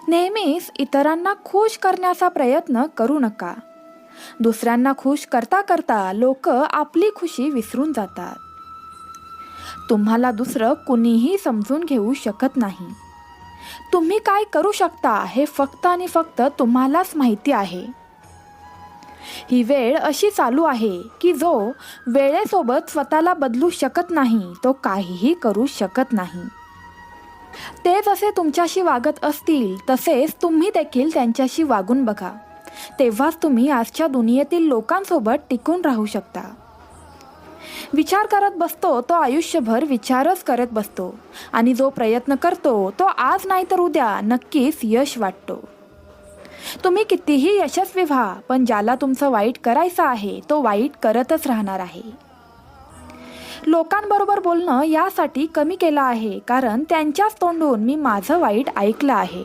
नेहमीच इतरांना खुश करण्याचा प्रयत्न करू नका. दुसऱ्यांना खुश करता करता लोक आपली खुशी विसरून जातात. तुम्हाला दुसरं कुणीही समजून घेऊ शकत नाही. तुम्ही काय करू शकता हे फक्त आणि फक्त तुम्हालाच माहिती आहे. ही वेळ अशी चालू आहे की जो वेळेसोबत स्वतःला बदलू शकत नाही तो काहीही करू शकत नाही. ते जसे तुमच्याशी वागत असतील तसेच तुम्ही देखील त्यांच्याशी वागून बघा. तेव्हाच तुम्ही आजच्या दुनियेतील लोकांसोबत टिकून राहू शकता. विचार करत बसतो तो आयुष्यभर विचारच करत बसतो आणि जो प्रयत्न करतो तो आज नाही तर उद्या नक्कीच यश वाटतो. तुम्ही कितीही यशस्वी व्हा, पण ज्याला तुमचं वाईट करायचं आहे तो वाईट करतच राहणार आहे. लोकांबरोबर बोलणं यासाठी कमी केलं आहे कारण त्यांच्याच तोंडून मी माझं वाईट ऐकलं आहे.